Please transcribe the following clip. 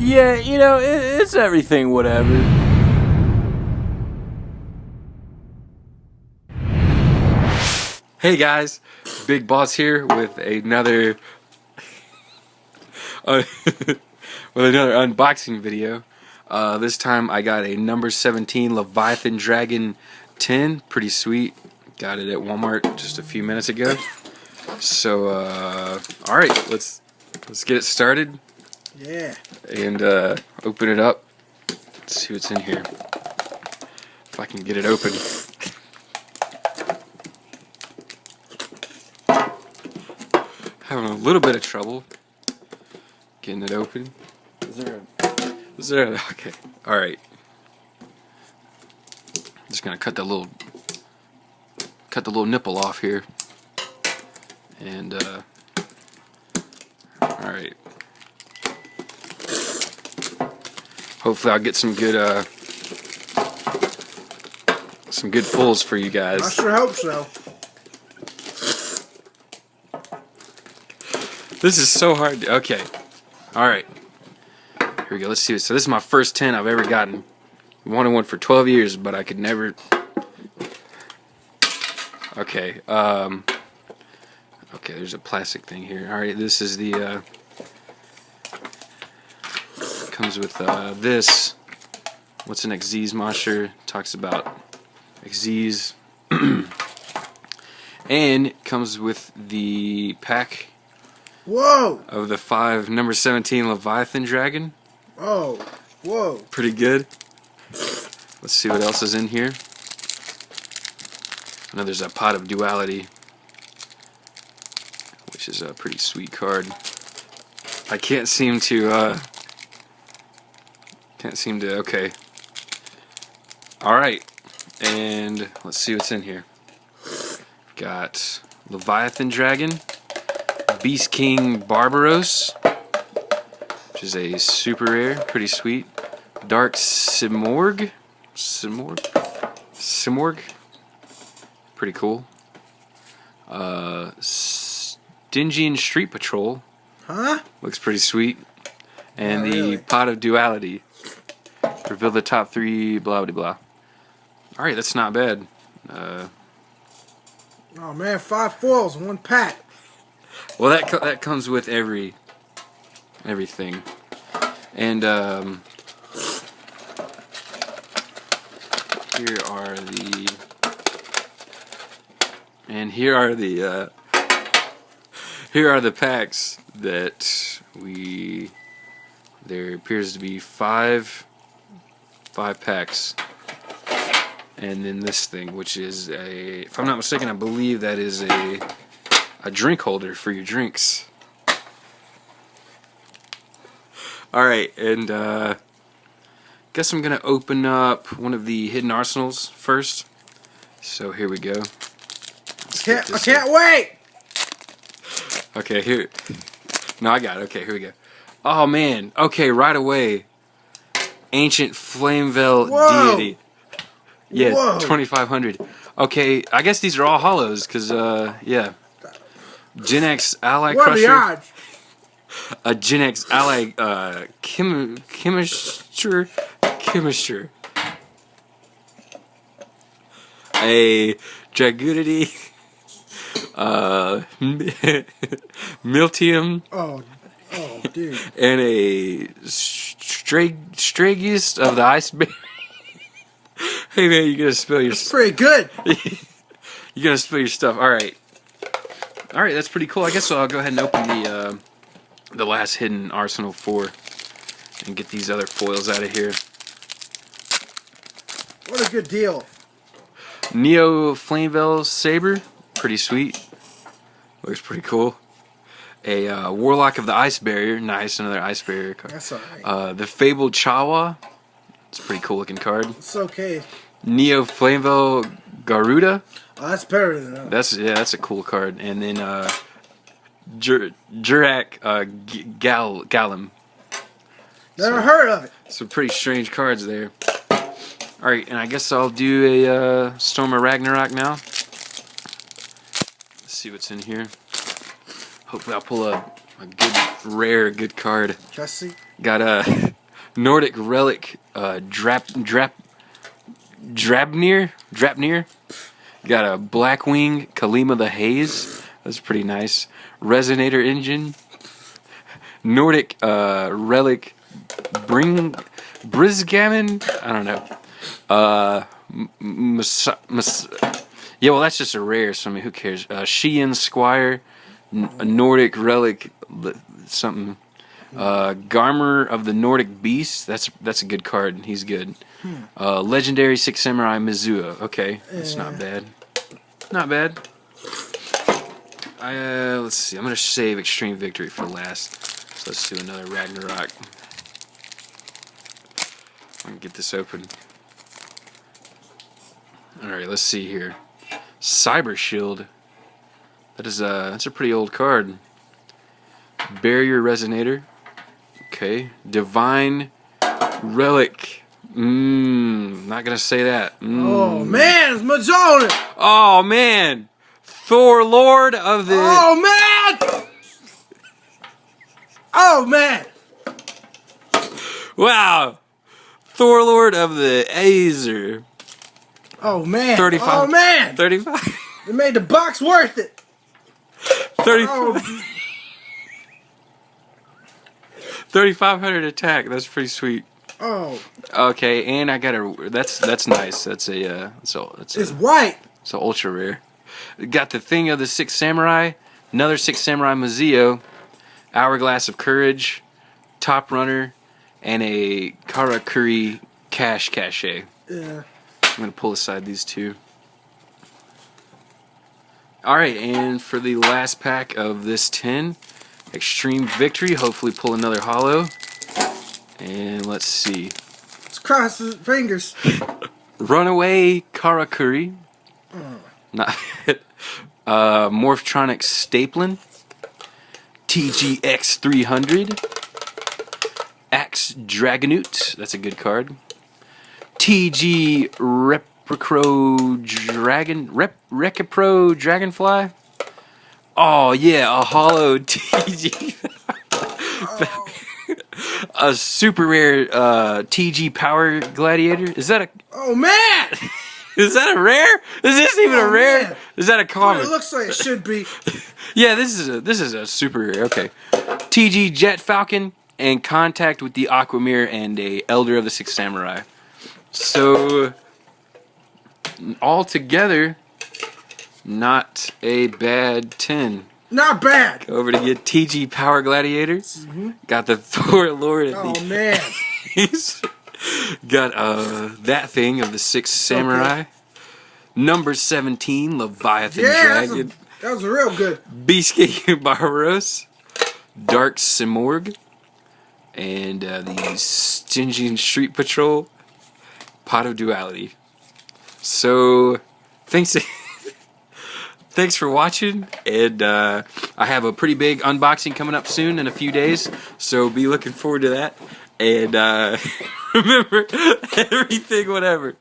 Yeah, you know, it's everything, whatever. Hey guys, Big Boss here with another with another unboxing video. This time I got a number 17 Leviathan Dragon 10, pretty sweet. Got it at Walmart just a few minutes ago. So all right, let's get it started. Yeah. And open it up. Let's see what's in here. If I can get it open. Having a little bit of trouble getting it open. Is there a, okay. Alright. Just gonna cut the little nipple off here. And alright. Hopefully I'll get some good pulls for you guys. I sure hope so. This is so hard. Okay. Alright. Here we go. Let's see. So this is my first 10 I've ever gotten. I wanted one for 12 years, but I could never. Okay. Okay, there's a plastic thing here. Alright, this is the comes with this. What's an Xyz monster? Talks about Xyz. And it comes with the pack. Whoa! Of the 5 number 17 Leviathan Dragon. Oh, whoa. Pretty good. Let's see what else is in here. I know there's a Pot of Duality, which is a pretty sweet card. I can't seem to, okay. Alright, and let's see what's in here. Got Leviathan Dragon, Beast King Barbaros, which is a super rare, pretty sweet. Dark Simorg, pretty cool. Stygian Street Patrol, looks pretty sweet. And the Pot of Duality, reveal the top 3, blah blah blah. All right, that's not bad. Oh man, 5 foils in one pack. Well, that comes with everything, and here are the packs that there appears to be five packs, and then this thing, which is if I'm not mistaken, I believe that is a drink holder for your drinks. Alright, and guess I'm gonna open up one of the hidden arsenals first. So here we go. I can't wait! Okay, here. No, I got it. Okay, here we go. Oh man. Okay, right away. Ancient Flameveil Deity. Yeah, Whoa. 2500. Okay, I guess these are all hollows, because, yeah. Gen X Ally What Crusher. are the odds? A Gen X Ally Chemistry. A Dragudity. Miltium. Oh, dude. And a Stragiest of the Iceberg. Hey man, you're gonna spill your It's pretty good. You're gonna spill your stuff. Alright, that's pretty cool. I guess I'll go ahead and open the last hidden arsenal 4 and get these other foils out of here. What a good deal. Neo Flameveil Saber, pretty sweet. Looks pretty cool. A Warlock of the Ice Barrier, nice, another Ice Barrier card. That's alright. The Fabled Chawa, it's a pretty cool looking card. It's okay. Neo Flameveil Garuda. Oh, that's better than that. That's a cool card. And then Jurak Gallum. Never heard of it. Some pretty strange cards there. Alright, and I guess I'll do a Storm of Ragnarok now. Let's see what's in here. Hopefully I'll pull a good, rare, good card. Jesse? Got a Nordic Relic Drapnir. Got a Blackwing Kalima the Haze. That's pretty nice. Resonator Engine. Nordic Relic Brisgammon. I don't know. Yeah, well, that's just a rare, so I mean, who cares? Sheehan Squire, a Nordic Relic, something. Garmer of the Nordic Beast. That's a good card. He's good. Legendary Six Samurai Mizuo. Okay, that's not bad. Not bad. Let's see. I'm gonna save Extreme Victory for last. So let's do another Ragnarok. I'm gonna get this open. Alright, let's see here. Cyber Shield. That's a pretty old card. Barrier Resonator. Okay. Divine Relic. Not gonna say that. Oh man, it's Majoran! Oh man! Thor Lord of the... Oh man! Oh man! Wow! Thor Lord of the Azer. Oh man! 35. Oh man! 35. It made the box worth it. 35. Oh. 3,500 attack. That's pretty sweet. Oh. Okay, and I got a. That's nice. That's a. It's white. It's an ultra rare. Got the thing of the Six Samurai. Another Six Samurai Mizuo. Hourglass of Courage. Top Runner, and a Karakuri Cache. Yeah. I'm gonna pull aside these two. Alright, and for the last pack of this tin, Extreme Victory. Hopefully pull another holo. And let's see. Let's cross his fingers. Runaway Karakuri. Not Morphtronic Staplin. TGX 300. Axe Dragonoot. That's a good card. TG Recipro Dragonfly. Oh yeah, a holo TG. A super rare TG Power Gladiator. Is that a? Oh man! Is that a rare? Is this even a rare? Man. Is that a common? It looks like it should be. Yeah, this is a super rare. Okay, TG Jet Falcon and Contact with the Aquamir and a Elder of the Six Samurai. So all together, not a bad 10. Not bad. Over to get TG Power Gladiators. Got the Thor Lord of Oh the man. Got that thing of the Six Samurai. Okay. Number 17 Leviathan Yeah, Dragon. that was real good. Beastgate Barbaros. Dark Simorg. And the Stygian Street Patrol. Pot of Duality. So thanks for watching, and I have a pretty big unboxing coming up soon in a few days, so be looking forward to that. And remember, everything, whatever.